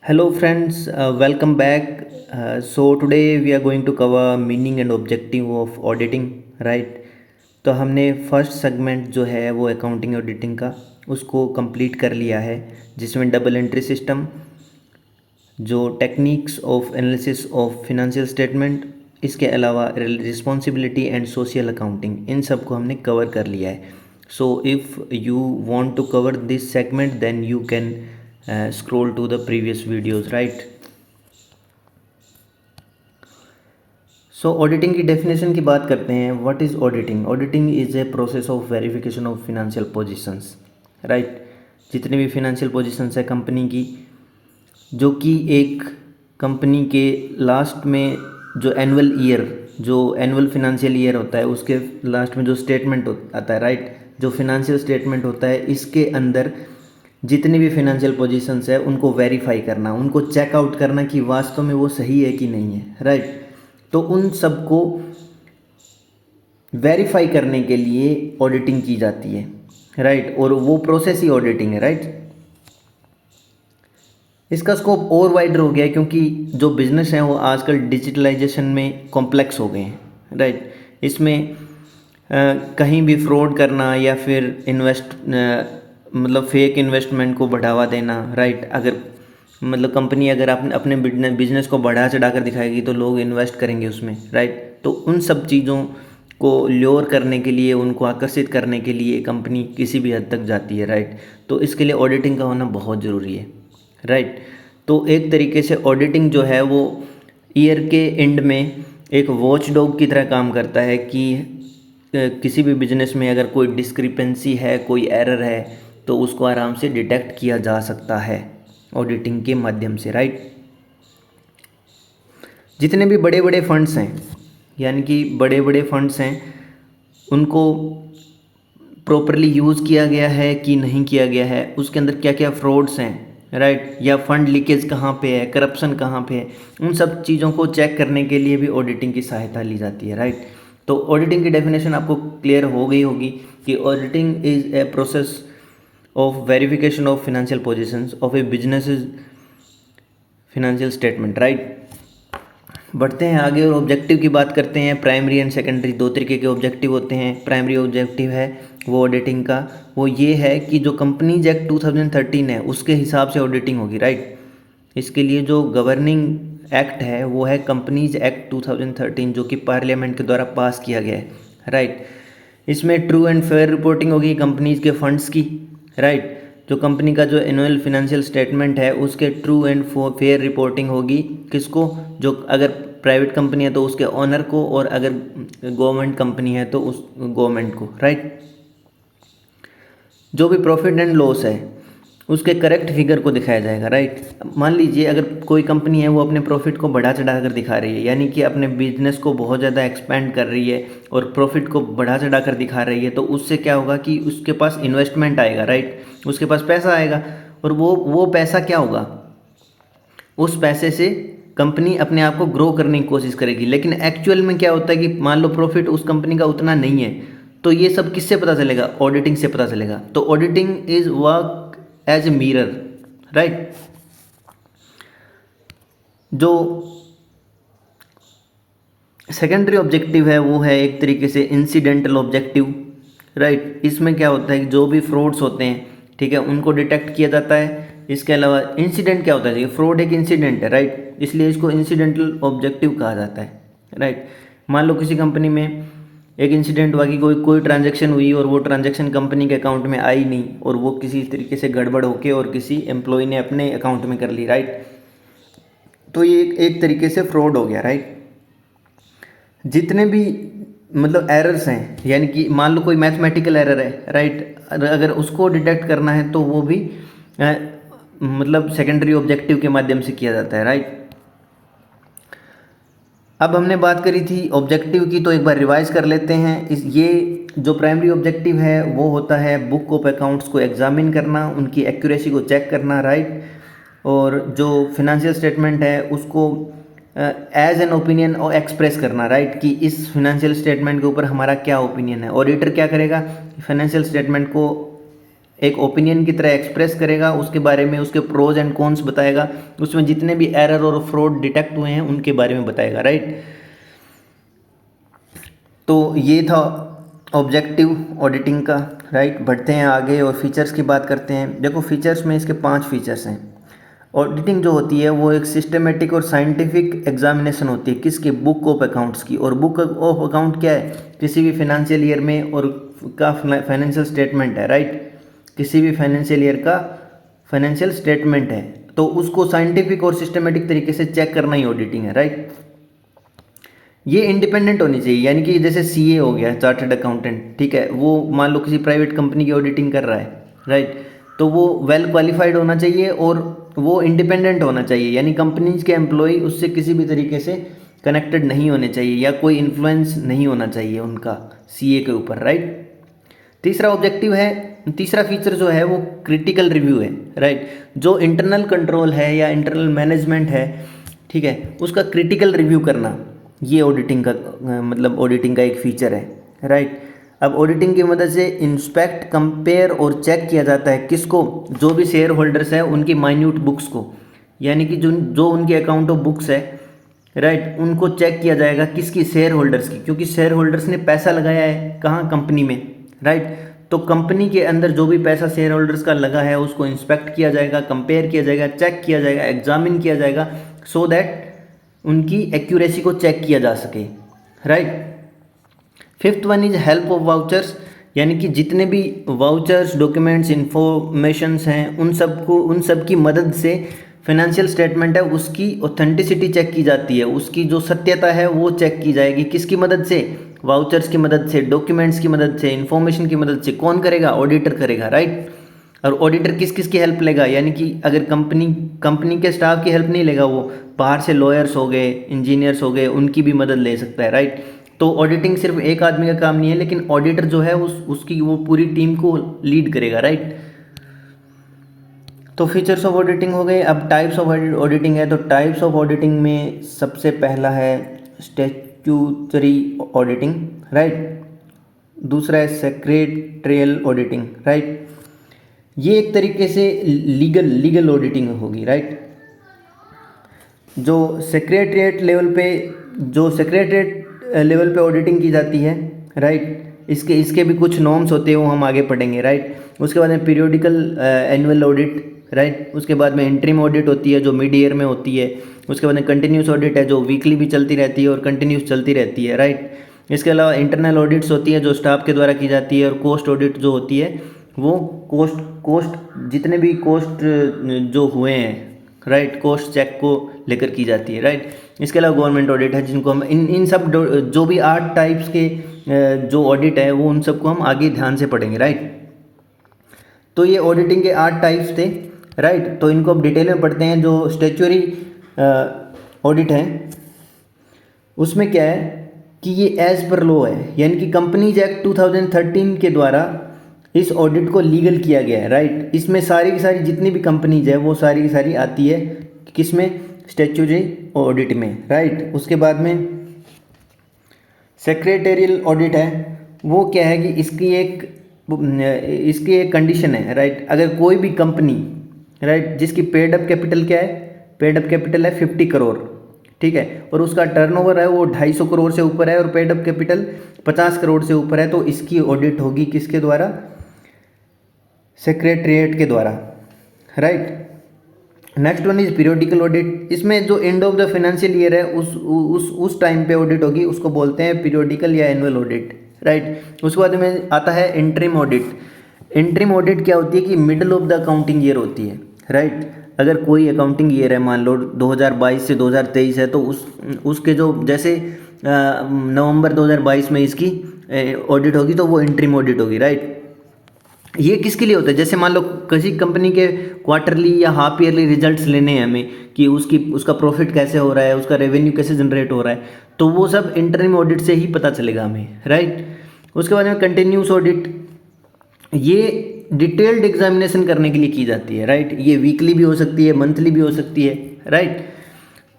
Hello friends, welcome back. So today we are going to cover meaning and objective of auditing, right? तो हमने first segment जो है वो accounting auditing का उसको कंप्लीट कर लिया है, जिसमें डबल एंट्री सिस्टम, जो techniques of analysis of financial statement, इसके अलावा रिस्पॉन्सिबिलिटी एंड सोशल अकाउंटिंग, इन सब को हमने कवर कर लिया है. So if you want to cover this segment then you can scroll to the previous videos, right? So auditing की डेफिनेशन की बात करते हैं. What is auditing? Auditing is a process of verification of financial positions, right? जितनी भी financial positions है company की, जो कि एक कंपनी के लास्ट में जो एनुअल फिनेंशियल ईयर होता है, उसके लास्ट में जो स्टेटमेंट आता है, राइट? जो फिनेंशियल स्टेटमेंट होता है, इसके अंदर जितनी भी फिनेंशियल पोजीशंस है उनको वेरीफाई करना, उनको चेकआउट करना कि वास्तव में वो सही है कि नहीं है, राइट? तो उन सब को वेरीफाई करने के लिए ऑडिटिंग की जाती है, राइट? और वो प्रोसेस ही ऑडिटिंग है, राइट? इसका स्कोप और वाइडर हो गया है क्योंकि जो बिजनेस हैं वो आजकल डिजिटलाइजेशन में कॉम्प्लेक्स हो गए हैं, राइट? इसमें कहीं भी फ्रॉड करना या फिर मतलब फेक इन्वेस्टमेंट को बढ़ावा देना, राइट? अगर मतलब कंपनी अगर अपने बिजनेस को बढ़ा चढ़ा कर दिखाएगी तो लोग इन्वेस्ट करेंगे उसमें, राइट? तो उन सब चीज़ों को ल्योर करने के लिए, उनको आकर्षित करने के लिए कंपनी किसी भी हद तक जाती है, राइट? तो इसके लिए ऑडिटिंग का होना बहुत ज़रूरी है, राइट? तो एक तरीके से ऑडिटिंग जो है वो ईयर के एंड में एक वॉच डॉग की तरह काम करता है कि किसी भी बिजनेस में अगर कोई डिस्क्रिपेंसी है, कोई एरर है, तो उसको आराम से डिटेक्ट किया जा सकता है ऑडिटिंग के माध्यम से, राइट? जितने भी बड़े बड़े फंड्स हैं, यानी कि बड़े बड़े फंड्स हैं, उनको प्रॉपरली यूज़ किया गया है कि नहीं किया गया है, उसके अंदर क्या क्या फ्रॉड्स हैं, राइट? या फंड लीकेज कहाँ पे है, करप्शन कहाँ पे है, उन सब चीज़ों को चेक करने के लिए भी ऑडिटिंग की सहायता ली जाती है, राइट? तो ऑडिटिंग की डेफिनेशन आपको क्लियर हो गई होगी कि auditing is a process of verification of financial positions of a business's financial statement, right? बढ़ते हैं आगे और ऑब्जेक्टिव की बात करते हैं. प्राइमरी एंड सेकेंडरी दो तरीके के ऑब्जेक्टिव होते हैं. प्राइमरी ऑब्जेक्टिव है वो ऑडिटिंग का, वो ये है कि जो कंपनीज एक्ट 2013 है उसके हिसाब से ऑडिटिंग होगी, राइट? इसके लिए जो गवर्निंग एक्ट है वो है कंपनीज एक्ट 2013, जो कि पार्लियामेंट के द्वारा पास किया गया है, राइट? इसमें ट्रू एंड फेयर रिपोर्टिंग होगी कंपनीज के फंड्स की, राइट? जो कंपनी का जो एनुअल फिनेंशियल स्टेटमेंट है उसके ट्रू एंड फेयर रिपोर्टिंग होगी किसको? जो अगर प्राइवेट कंपनी है तो उसके ऑनर को, और अगर गवर्नमेंट कंपनी है तो उस गवर्नमेंट को, राइट? जो भी प्रॉफिट एंड लॉस है उसके करेक्ट फिगर को दिखाया जाएगा, राइट? मान लीजिए अगर कोई कंपनी है वो अपने प्रॉफिट को बढ़ा चढ़ा कर दिखा रही है, यानी कि अपने बिजनेस को बहुत ज़्यादा एक्सपेंड कर रही है और प्रॉफिट को बढ़ा चढ़ा कर दिखा रही है, तो उससे क्या होगा कि उसके पास इन्वेस्टमेंट आएगा, राइट? उसके पास पैसा आएगा, और वो पैसा क्या होगा? उस पैसे से कंपनी अपने आप को ग्रो करने की कोशिश करेगी. लेकिन एक्चुअल में क्या होता है कि मान लो प्रॉफिट उस कंपनी का उतना नहीं है, तो ये सब किससे पता चलेगा? ऑडिटिंग से पता चलेगा. तो auditing is work as a mirror, right? जो सेकेंडरी ऑब्जेक्टिव है वो है एक तरीके से इंसिडेंटल ऑब्जेक्टिव, राइट? इसमें क्या होता है कि जो भी फ्रॉड्स होते हैं, ठीक है, उनको डिटेक्ट किया जाता है. इसके अलावा इंसिडेंट क्या होता है? फ्रॉड एक इंसिडेंट है, राइट? इसलिए इसको इंसिडेंटल ऑब्जेक्टिव कहा जाता है, राइट? मान लो किसी कंपनी में एक इंसिडेंट हुआ कि कोई ट्रांजैक्शन हुई और वो ट्रांजैक्शन कंपनी के अकाउंट में आई नहीं, और वो किसी तरीके से गड़बड़ होके और किसी एम्प्लॉय ने अपने अकाउंट में कर ली, राइट? तो ये एक तरीके से फ्रॉड हो गया, राइट? जितने भी मतलब एरर्स हैं, यानी कि मान लो कोई मैथमेटिकल एरर है, राइट? अगर उसको डिटेक्ट करना है तो वो भी मतलब सेकेंडरी ऑब्जेक्टिव के माध्यम से किया जाता है, राइट? अब हमने बात करी थी ऑब्जेक्टिव की, तो एक बार रिवाइज कर लेते हैं. ये जो प्राइमरी ऑब्जेक्टिव है वो होता है बुक ऑफ अकाउंट्स को एग्जामिन करना, उनकी एक्यूरेसी को चेक करना, राइट? और जो फिनेंशियल स्टेटमेंट है उसको एज एन ओपिनियन और एक्सप्रेस करना, राइट? कि इस फिनेंशियल स्टेटमेंट के ऊपर हमारा क्या ओपिनियन है. ऑडिटर क्या करेगा? फाइनेंशियल स्टेटमेंट को एक ओपिनियन की तरह एक्सप्रेस करेगा, उसके बारे में उसके प्रोज एंड कॉन्स बताएगा, उसमें जितने भी एरर और फ्रॉड डिटेक्ट हुए हैं उनके बारे में बताएगा, राइट। तो ये था ऑब्जेक्टिव ऑडिटिंग का, राइट। बढ़ते हैं आगे और फीचर्स की बात करते हैं। देखो फीचर्स में इसके 5 फीचर्स हैं। ऑडिटिंग जो होती है वो एक सिस्टमेटिक और साइंटिफिक एग्जामिनेशन होती है किसकी, बुक ऑफ अकाउंट्स की। और बुक ऑफ अकाउंट क्या है, किसी भी फाइनेंशियल ईयर में और का फाइनेंशियल स्टेटमेंट है, राइट। किसी भी फाइनेंशियल ईयर का फाइनेंशियल स्टेटमेंट है तो उसको साइंटिफिक और सिस्टमेटिक तरीके से चेक करना ही ऑडिटिंग है, राइट। ये इंडिपेंडेंट होनी चाहिए, यानी कि जैसे सीए हो गया, चार्टर्ड अकाउंटेंट, ठीक है, वो मान लो किसी प्राइवेट कंपनी की ऑडिटिंग कर रहा है, राइट। तो वो वेल क्वालिफाइड होना चाहिए और वो इंडिपेंडेंट होना चाहिए, यानी कंपनीज के एम्प्लॉय उससे किसी भी तरीके से कनेक्टेड नहीं होने चाहिए या कोई इन्फ्लुएंस नहीं होना चाहिए उनका सीए के ऊपर, राइट। तीसरा ऑब्जेक्टिव है, तीसरा फीचर जो है वो क्रिटिकल रिव्यू है, राइट। जो इंटरनल कंट्रोल है या इंटरनल मैनेजमेंट है, ठीक है, उसका क्रिटिकल रिव्यू करना, ये ऑडिटिंग का मतलब ऑडिटिंग का एक फीचर है, राइट। अब ऑडिटिंग की मदद से इंस्पेक्ट, कंपेयर और चेक किया जाता है किसको, जो भी शेयर होल्डर्स हैं उनकी माइन्यूट बुक्स को, यानी कि जो उनकी अकाउंट ऑफ बुक्स है, राइट, उनको चेक किया जाएगा किसकी, शेयर होल्डर्स की, क्योंकि शेयर होल्डर्स ने पैसा लगाया है कहाँ, कंपनी में, राइट। तो कंपनी के अंदर जो भी पैसा शेयर होल्डर्स का लगा है उसको इंस्पेक्ट किया जाएगा, कंपेयर किया जाएगा, चेक किया जाएगा, एग्जामिन किया जाएगा, सो दैट उनकी एक्यूरेसी को चेक किया जा सके, right. Fifth one is help of vouchers, यानी कि जितने भी वाउचर्स, डॉक्यूमेंट्स, इंफॉर्मेशंस हैं उन सब की मदद से फाइनेंशियल स्टेटमेंट है उसकी ऑथेंटिसिटी चेक की जाती है, उसकी जो सत्यता है वो चेक की जाएगी, किसकी मदद से, वाउचर्स की मदद से, डॉक्यूमेंट्स की मदद से, इन्फॉर्मेशन की मदद से। कौन करेगा, ऑडिटर करेगा, राइट। और ऑडिटर किस किस की हेल्प लेगा, यानी कि अगर कंपनी के स्टाफ की हेल्प नहीं लेगा, वो बाहर से लॉयर्स हो गए, इंजीनियर्स हो गए, उनकी भी मदद ले सकता है, राइट। तो ऑडिटिंग सिर्फ एक आदमी का काम नहीं है, लेकिन ऑडिटर जो है उसकी वो पूरी टीम को लीड करेगा, राइट। तो फीचर्स ऑफ ऑडिटिंग हो गए। अब टाइप्स ऑफ ऑडिटिंग है, तो टाइप्स ऑफ ऑडिटिंग में सबसे पहला है स्टैट्यूटरी ऑडिटिंग, राइट। दूसरा है सेक्रेटरियल ऑडिटिंग, राइट। ये एक तरीके से लीगल ऑडिटिंग होगी, राइट। जो सेक्रेटरिएट लेवल पे ऑडिटिंग की जाती है, राइट। इसके भी कुछ नॉर्म्स होते हैं, वो हम आगे पढ़ेंगे, राइट। उसके बाद में पीरियोडिकल एनुअल ऑडिट, राइट। उसके बाद में इंटरिम ऑडिट होती है जो मिड ईयर में होती है। उसके बाद में कंटिन्यूस ऑडिट है जो वीकली भी चलती रहती है और कंटिन्यूस चलती रहती है, राइट। इसके अलावा इंटरनल ऑडिट्स होती है जो स्टाफ के द्वारा की जाती है, और कॉस्ट ऑडिट जो होती है वो कॉस्ट जितने भी कॉस्ट जो हुए हैं, राइट, कॉस्ट चेक को लेकर की जाती है, राइट। इसके अलावा गवर्नमेंट ऑडिट है जिनको हम इन सब जो भी 8 टाइप्स के जो ऑडिट है वो उन सबको हम आगे ध्यान से पढ़ेंगे, राइट। तो ये ऑडिटिंग के 8 टाइप्स थे, राइट। तो इनको अब डिटेल में पढ़ते हैं। जो स्टैट्यूटरी ऑडिट है उसमें क्या है कि ये एज पर लॉ है, यानी कि कंपनीज एक्ट 2013 के द्वारा इस ऑडिट को लीगल किया गया है, राइट। इसमें सारी की सारी जितनी भी कंपनीज है वो सारी की सारी आती है किसमें, स्टैट्यूटरी ऑडिट में, राइट। उसके बाद में सेक्रेटरियल ऑडिट है, वो क्या है कि इसकी एक कंडीशन है, राइट। अगर कोई भी कंपनी, राइट, जिसकी पेड अप कैपिटल क्या है, पेड अप कैपिटल है 50 करोड़, ठीक है, और उसका टर्नओवर है वो 250 करोड़ से ऊपर है और पेड अप कैपिटल 50 करोड़ से ऊपर है, तो इसकी ऑडिट होगी किसके द्वारा, सेक्रेटरिएट के द्वारा, right. Next one is periodical audit. इसमें जो end of the financial year है उस टाइम पे ऑडिट होगी, उसको बोलते हैं पीरियोडिकल या एनुअल ऑडिट, राइट। उसके बाद में आता है इंटरिम ऑडिट। इंटरिम ऑडिट क्या होती है कि middle of the accounting year होती है, राइट। अगर कोई अकाउंटिंग ईयर है, मान लो 2022 से 2023 है, तो उसके जो जैसे नवंबर 2022 में इसकी ऑडिट होगी तो वो इंटरिम ऑडिट होगी, राइट। ये किसके लिए होता है, जैसे मान लो किसी कंपनी के क्वार्टरली या हाफ ईयरली रिजल्ट्स लेने हैं हमें कि उसका प्रॉफिट कैसे हो रहा है, उसका रेवेन्यू कैसे जनरेट हो रहा है, तो वो सब इंटरिम ऑडिट से ही पता चलेगा हमें, राइट। उसके बाद में कंटिन्यूस ऑडिट, ये डिटेल्ड एग्जामिनेशन करने के लिए की जाती है, राइट। ये वीकली भी हो सकती है, मंथली भी हो सकती है, राइट।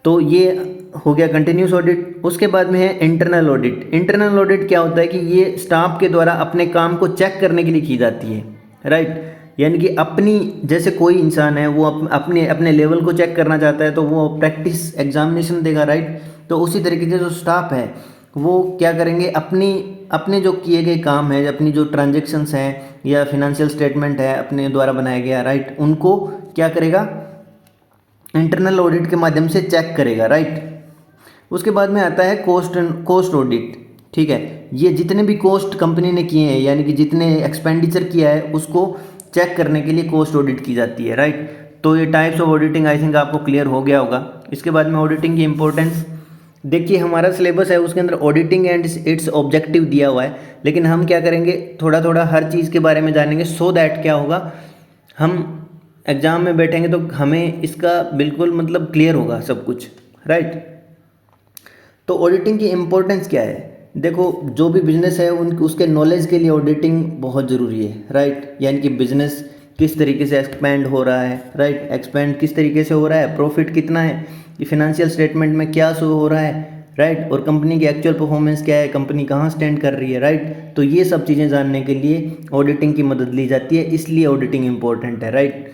तो ये हो गया कंटिन्यूस ऑडिट। उसके बाद में है इंटरनल ऑडिट। इंटरनल ऑडिट क्या होता है कि ये स्टाफ के द्वारा अपने काम को चेक करने के लिए की जाती है, राइट। यानी कि अपनी, जैसे कोई इंसान है वो अपने अपने लेवल को चेक करना चाहता है तो वो प्रैक्टिस एग्जामिनेशन देगा, राइट। तो उसी तरीके से जो स्टाफ है वो क्या करेंगे, अपनी अपने जो किए गए काम है, अपनी जो ट्रांजेक्शन्स हैं या फिनेंशियल स्टेटमेंट है अपने द्वारा बनाया गया, राइट, उनको क्या करेगा, इंटरनल ऑडिट के माध्यम से चेक करेगा, राइट। उसके बाद में आता है कॉस्ट ऑडिट, ठीक है। ये जितने भी कॉस्ट कंपनी ने किए हैं, यानी कि जितने एक्सपेंडिचर किया है उसको चेक करने के लिए कॉस्ट ऑडिट की जाती है, राइट। तो ये types of auditing I think आपको क्लियर हो गया होगा। इसके बाद में ऑडिटिंग की इंपॉर्टेंस, देखिए हमारा सिलेबस है उसके अंदर ऑडिटिंग एंड इट्स ऑब्जेक्टिव दिया हुआ है, लेकिन हम क्या करेंगे, थोड़ा थोड़ा हर चीज़ के बारे में जानेंगे, सो दैट क्या होगा, हम एग्ज़ाम में बैठेंगे तो हमें इसका बिल्कुल मतलब क्लियर होगा सब कुछ, राइट। तो ऑडिटिंग की इम्पोर्टेंस क्या है, देखो जो भी बिजनेस है उसके नॉलेज के लिए ऑडिटिंग बहुत ज़रूरी है, राइट। यानी कि बिजनेस किस तरीके से एक्सपेंड हो रहा है, राइट, एक्सपेंड किस तरीके से हो रहा है, प्रॉफिट कितना है, ये फिनेंशियल स्टेटमेंट में क्या शो हो रहा है, राइट, और कंपनी की एक्चुअल परफॉर्मेंस क्या है, कंपनी कहाँ स्टैंड कर रही है, राइट। तो ये सब चीज़ें जानने के लिए ऑडिटिंग की मदद ली जाती है, इसलिए ऑडिटिंग इम्पोर्टेंट है, राइट।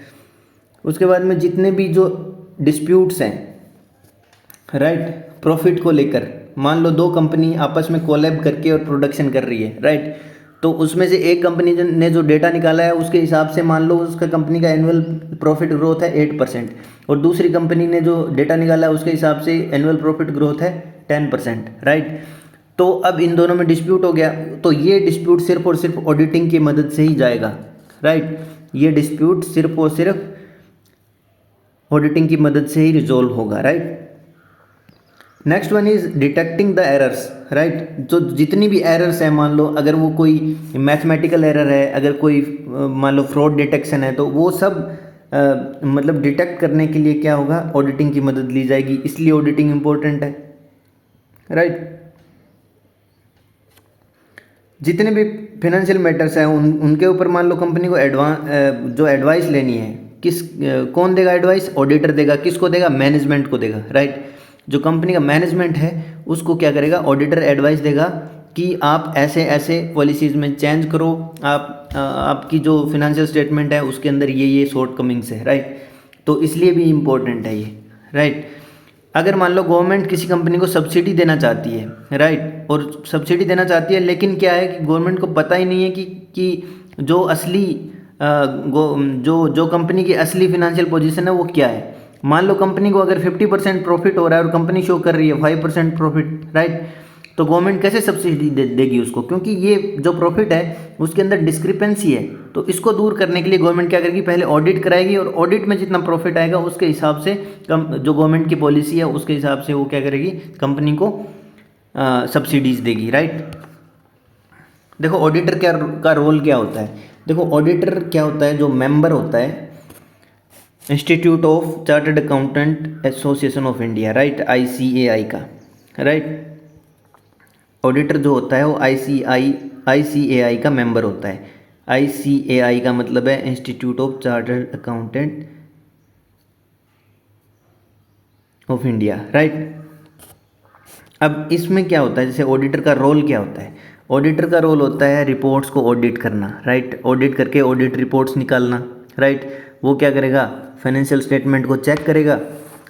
उसके बाद में जितने भी जो डिस्प्यूट्स हैं, राइट, प्रॉफिट को लेकर, मान लो दो कंपनी आपस में कोलैब करके और प्रोडक्शन कर रही है, राइट, तो उसमें से एक कंपनी ने जो डेटा निकाला है उसके हिसाब से मान लो उसका कंपनी का एनुअल प्रॉफिट ग्रोथ है 8%, और दूसरी कंपनी ने जो डेटा निकाला है उसके हिसाब से एनुअल प्रॉफिट ग्रोथ है 10%, राइट। तो अब इन दोनों में डिस्प्यूट हो गया, तो ये डिस्प्यूट सिर्फ और सिर्फ ऑडिटिंग की मदद से ही जाएगा, राइट। ये डिस्प्यूट सिर्फ और सिर्फ ऑडिटिंग की मदद से ही रिजोल्व होगा, right. Next one is detecting the errors, right. जो जितनी भी एरर्स हैं, मान लो अगर वो कोई मैथमेटिकल एरर है, अगर कोई मान लो फ्रॉड डिटेक्शन है, तो वो सब मतलब डिटेक्ट करने के लिए क्या होगा, ऑडिटिंग की मदद ली जाएगी, इसलिए ऑडिटिंग इंपॉर्टेंट है, राइट। जितने भी फाइनेंशियल मैटर्स हैं उनके ऊपर मान लो कंपनी को जो एडवाइस लेनी है, कौन देगा एडवाइस, ऑडिटर देगा, किसको देगा, मैनेजमेंट को देगा, राइट। जो कंपनी का मैनेजमेंट है उसको क्या करेगा, ऑडिटर एडवाइस देगा कि आप ऐसे ऐसे पॉलिसीज़ में चेंज करो, आपकी जो फिनेंशियल स्टेटमेंट है उसके अंदर ये शॉर्ट कमिंग्स है, राइट। तो इसलिए भी इम्पोर्टेंट है ये, राइट। अगर मान लो गवर्नमेंट किसी कंपनी को सब्सिडी देना चाहती है, राइट, और सब्सिडी देना चाहती है, लेकिन क्या है कि गवर्नमेंट को पता ही नहीं है कि जो असली जो कंपनी की असली फिनेंशियल पोजीशन है वो क्या है। मान लो कंपनी को अगर 50% प्रॉफिट हो रहा है और कंपनी शो कर रही है 5% प्रॉफिट, राइट, तो गवर्नमेंट कैसे सब्सिडी देगी उसको, क्योंकि ये जो प्रॉफिट है उसके अंदर डिस्क्रिपेंसी है। तो इसको दूर करने के लिए गवर्नमेंट क्या करेगी, पहले ऑडिट कराएगी, और ऑडिट में जितना प्रॉफिट आएगा उसके हिसाब से जो गवर्नमेंट की पॉलिसी है उसके हिसाब से वो क्या करेगी, कंपनी को सब्सिडीज देगी, राइट। देखो ऑडिटर का रोल क्या होता है, देखो ऑडिटर क्या होता है, जो मेंबर होता है institute of chartered accountant association of India, right, ICAI का, राइट। ऑडिटर जो होता है वो ICAI का मेंबर होता है। ICAI का मतलब है institute of chartered accountant of India, right. अब इसमें क्या होता है, जैसे ऑडिटर का रोल क्या होता है, ऑडिटर का रोल होता है रिपोर्ट्स को ऑडिट करना, राइट, ऑडिट करके ऑडिट रिपोर्ट्स निकालना, राइट। वो क्या करेगा, फाइनेंशियल स्टेटमेंट को चेक करेगा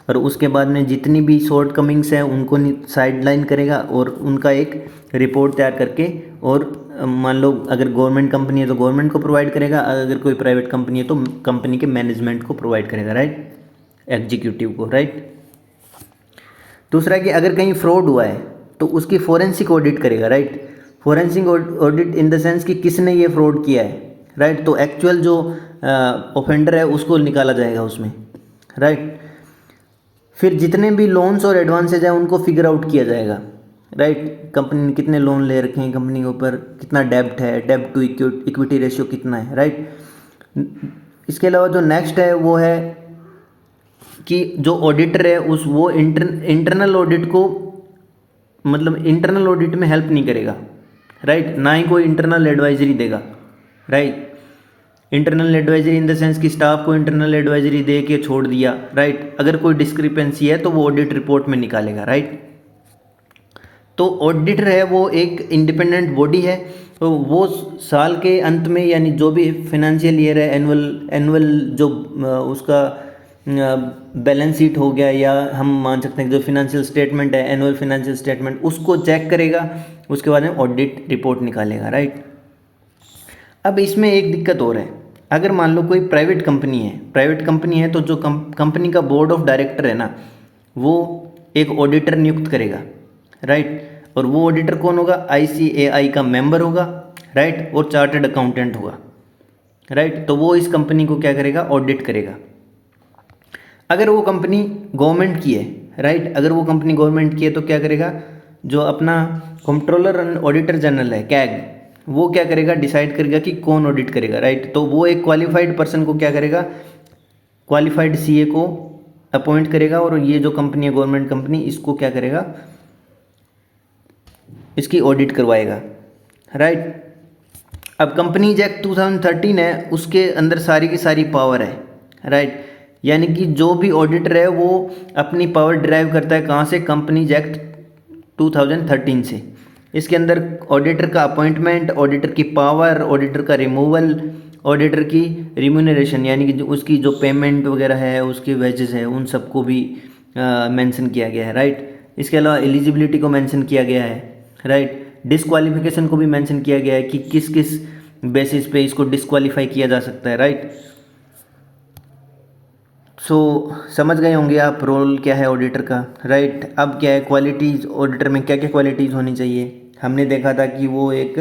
और उसके बाद में जितनी भी शॉर्ट कमिंग्स हैं उनको साइडलाइन करेगा और उनका एक रिपोर्ट तैयार करके, और मान लो अगर गवर्नमेंट कंपनी है तो गवर्नमेंट को प्रोवाइड करेगा, अगर कोई प्राइवेट कंपनी है तो कंपनी के मैनेजमेंट को प्रोवाइड करेगा, राइट, एग्जीक्यूटिव को, राइट। दूसरा कि अगर कहीं फ्रॉड हुआ है तो उसकी फोरेंसिक ऑडिट करेगा, right. Forensic audit in the sense कि किसने ये फ्रॉड किया है, राइट। तो एक्चुअल जो ऑफेंडर है उसको निकाला जाएगा उसमें, राइट। फिर जितने भी लोन्स और एडवांसेज हैं उनको फिगर आउट किया जाएगा, राइट। कंपनी ने कितने लोन ले रखे हैं, कंपनी के ऊपर कितना डेब्ट है, डेब्ट टू इक्विटी रेशियो कितना है, राइट। इसके अलावा जो नेक्स्ट है वो है कि जो ऑडिटर है वो इंटरनल ऑडिट को, मतलब इंटरनल ऑडिट में हेल्प नहीं करेगा, राइट, ना ही कोई इंटरनल एडवाइजरी देगा, right. Internal advisory in the sense कि स्टाफ को इंटरनल एडवाइजरी दे के छोड़ दिया, राइट। अगर कोई डिस्क्रिपेंसी है तो वो ऑडिट रिपोर्ट में निकालेगा, राइट। तो ऑडिटर है वो एक इंडिपेंडेंट बॉडी है तो वो साल के अंत में यानी जो भी फाइनेंशियल ईयर है, एनुअल जो उसका बैलेंस शीट हो गया, या हम मान सकते हैं कि जो फिनेंशियल स्टेटमेंट है, एनुअल फिनेंशियल स्टेटमेंट, उसको चेक करेगा, उसके बाद में ऑडिट रिपोर्ट निकालेगा, राइट। अब इसमें एक दिक्कत और है, अगर मान लो कोई प्राइवेट कंपनी है तो जो कंपनी का बोर्ड ऑफ डायरेक्टर है ना, वो एक ऑडिटर नियुक्त करेगा, राइट। और वो ऑडिटर कौन होगा? ICAI का मेंबर होगा, राइट, और चार्टर्ड अकाउंटेंट होगा, राइट। तो वो इस कंपनी को क्या करेगा? ऑडिट करेगा। अगर वो कंपनी गवर्नमेंट की है, राइट, अगर वो कंपनी गवर्नमेंट की है तो क्या करेगा? जो अपना कंट्रोलर एंड ऑडिटर जनरल है, कैग, वो क्या करेगा? डिसाइड करेगा कि कौन ऑडिट करेगा, राइट। तो वो एक क्वालिफाइड पर्सन को क्या करेगा? क्वालिफाइड CA को अपॉइंट करेगा, और ये जो कंपनी है गवर्नमेंट कंपनी, इसको क्या करेगा? इसकी ऑडिट करवाएगा, राइट। अब कंपनीज एक्ट 2013 है, उसके अंदर सारी की सारी पावर है, राइट। यानी कि जो भी ऑडिटर है वो अपनी पावर ड्राइव करता है कहाँ से? कंपनीज एक्ट 2013 से। इसके अंदर ऑडिटर का अपॉइंटमेंट, ऑडिटर की पावर, ऑडिटर का रिमूवल, ऑडिटर की रिम्यूनरेशन यानी कि उसकी जो पेमेंट वगैरह है, उसकी वेजेस है, उन सबको भी मेंशन किया गया है, राइट। इसके अलावा एलिजिबिलिटी को मेंशन किया गया है, राइट। डिसक्वालिफिकेशन को भी मेंशन किया गया है कि किस किस बेसिस पे इसको डिसक्वालीफाई किया जा सकता है, राइट। सो समझ गए होंगे आप रोल क्या है ऑडिटर का, राइट। अब क्या है क्वालिटीज़, ऑडिटर में क्या क्या क्वालिटीज़ होनी चाहिए? हमने देखा था कि वो एक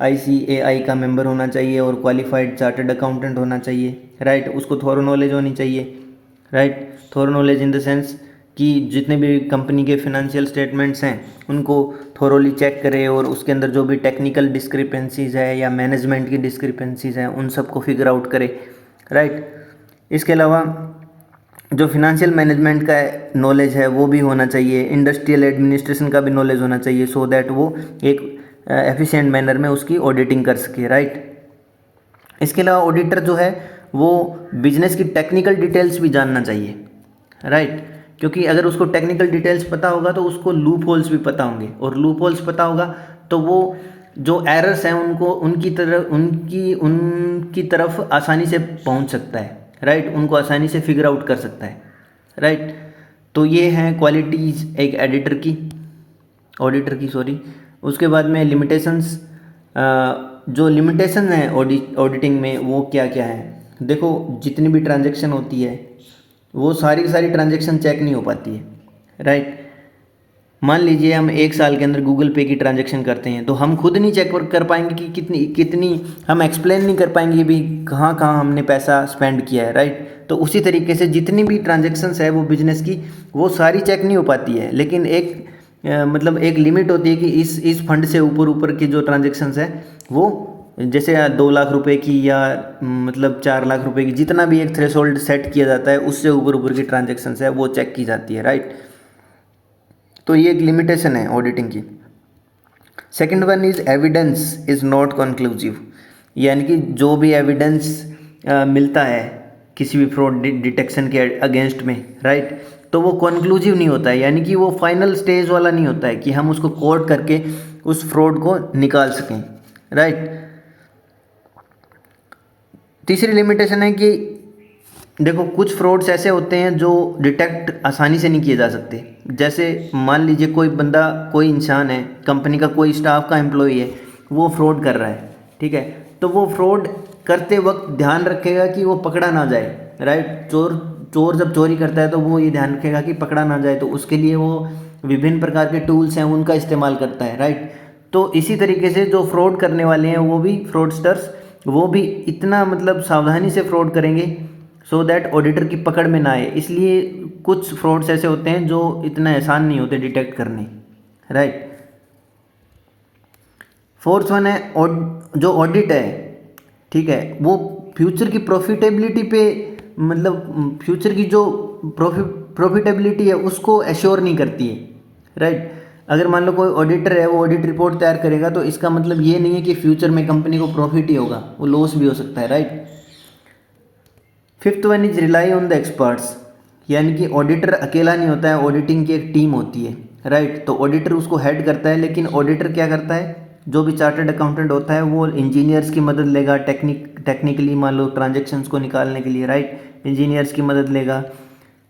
ICAI का मेंबर होना चाहिए और क्वालिफाइड चार्टर्ड अकाउंटेंट होना चाहिए, राइट। उसको थोरो नॉलेज होनी चाहिए, right. Thorough knowledge in the sense कि जितने भी कंपनी के फिनेंशियल स्टेटमेंट्स हैं उनको थोरोली चेक करे, और उसके अंदर जो भी टेक्निकल डिस्क्रिपेंसीज़ है या मैनेजमेंट की डिस्क्रिपेंसीज़ हैं उन सबको फिगर आउट करे, राइट। इसके अलावा जो फिनेंशियल मैनेजमेंट का नॉलेज है वो भी होना चाहिए, इंडस्ट्रियल एडमिनिस्ट्रेशन का भी नॉलेज होना चाहिए, सो दैट वो एक एफिशिएंट मैनर में उसकी ऑडिटिंग कर सके, राइट। इसके अलावा ऑडिटर जो है वो बिजनेस की टेक्निकल डिटेल्स भी जानना चाहिए, राइट। क्योंकि अगर उसको टेक्निकल डिटेल्स पता होगा तो उसको लूप होल्स भी पता होंगे, और लूप होल्स पता होगा तो वो जो एरर्स हैं उनको उनकी तरफ आसानी से पहुंच सकता है, राइट। उनको आसानी से फिगर आउट कर सकता है, राइट। तो ये हैं क्वालिटीज़ एक ऑडिटर की सॉरी। उसके बाद में लिमिटेशंस, जो लिमिटेशन है ऑडिटिंग में वो क्या क्या है? देखो, जितनी भी ट्रांजैक्शन होती है वो सारी की सारी ट्रांजैक्शन चेक नहीं हो पाती है, राइट। मान लीजिए हम एक साल के अंदर गूगल पे की ट्रांजैक्शन करते हैं, तो हम खुद नहीं चेक कर पाएंगे कि कितनी कितनी, हम एक्सप्लेन नहीं कर पाएंगे भी कहाँ कहाँ हमने पैसा स्पेंड किया है, राइट। तो उसी तरीके से जितनी भी ट्रांजैक्शंस है वो बिजनेस की, वो सारी चेक नहीं हो पाती है, लेकिन एक मतलब एक लिमिट होती है कि इस फंड से ऊपर की जो ट्रांजैक्शंस है वो जैसे 2 लाख रुपए की या मतलब 4 लाख रुपए की, जितना भी एक थ्रेशोल्ड सेट किया जाता है उससे ऊपर की ट्रांजैक्शंस है वो चेक की जाती है, राइट। तो ये एक लिमिटेशन है ऑडिटिंग की। Second one is evidence is not conclusive, यानी कि जो भी एविडेंस मिलता है किसी भी फ्रॉड डिटेक्शन के अगेंस्ट में, राइट, तो वो कंक्लूसिव नहीं होता है, यानी कि वो फाइनल स्टेज वाला नहीं होता है कि हम उसको कोर्ट करके उस फ्रॉड को निकाल सकें, राइट। तीसरी लिमिटेशन है कि देखो, कुछ फ्रॉड्स ऐसे होते हैं जो डिटेक्ट आसानी से नहीं किए जा सकते। जैसे मान लीजिए कोई इंसान है, कंपनी का कोई स्टाफ का एम्प्लॉई है, वो फ्रॉड कर रहा है, ठीक है, तो वो फ्रॉड करते वक्त ध्यान रखेगा कि वो पकड़ा ना जाए, राइट। चोर जब चोरी करता है तो वो ये ध्यान रखेगा कि पकड़ा ना जाए, तो उसके लिए वो विभिन्न प्रकार के टूल्स हैं उनका इस्तेमाल करता है, राइट। तो इसी तरीके से जो फ्रॉड करने वाले हैं वो भी फ्रॉडस्टर्स, वो भी इतना मतलब सावधानी से फ्रॉड करेंगे सो दैट ऑडिटर की पकड़ में ना आए। इसलिए कुछ फ्रॉड्स ऐसे होते हैं जो इतना आसान नहीं होते डिटेक्ट करने, राइट। फोर्थ वन है जो ऑडिट है, ठीक है, वो फ्यूचर की प्रॉफिटेबिलिटी पे, मतलब फ्यूचर की जो प्रॉफिटेबिलिटी है उसको एश्योर नहीं करती है, राइट। अगर मान लो कोई ऑडिटर है, वो ऑडिट रिपोर्ट तैयार करेगा तो इसका मतलब ये नहीं है कि फ्यूचर में कंपनी को प्रॉफिट ही होगा, वो लॉस भी हो सकता है, right. Fifth one is rely on the experts, यानी कि ऑडिटर अकेला नहीं होता है, ऑडिटिंग की एक टीम होती है, राइट। तो ऑडिटर उसको हेड करता है, लेकिन ऑडिटर क्या करता है? जो भी चार्टर्ड अकाउंटेंट होता है वो इंजीनियर्स की मदद लेगा, टेक्निकली मान लो ट्रांजेक्शन्स को निकालने के लिए, राइट, इंजीनियर्स की मदद लेगा।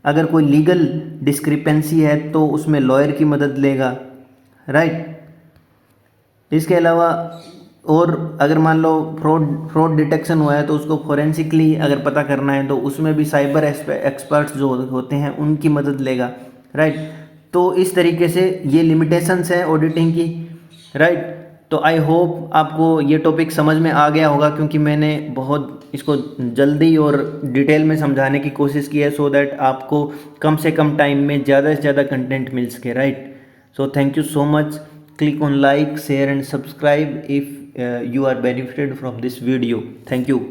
अगर कोई लीगल डिस्क्रिपेंसी है तो उसमें लॉयर की मदद लेगा, राइट। इसके अलावा और अगर मान लो फ्रॉड डिटेक्शन हुआ है तो उसको फोरेंसिकली अगर पता करना है तो उसमें भी साइबर एक्सपर्ट्स जो होते हैं उनकी मदद लेगा, राइट। तो इस तरीके से ये लिमिटेशंस हैं ऑडिटिंग की, राइट। तो आई होप आपको ये टॉपिक समझ में आ गया होगा, क्योंकि मैंने बहुत इसको जल्दी और डिटेल में समझाने की कोशिश की है, सो दैट आपको कम से कम टाइम में ज़्यादा से ज़्यादा कंटेंट मिल सके, right. So thank you so much. Click on like, share and subscribe if you are benefited from this video. Thank you.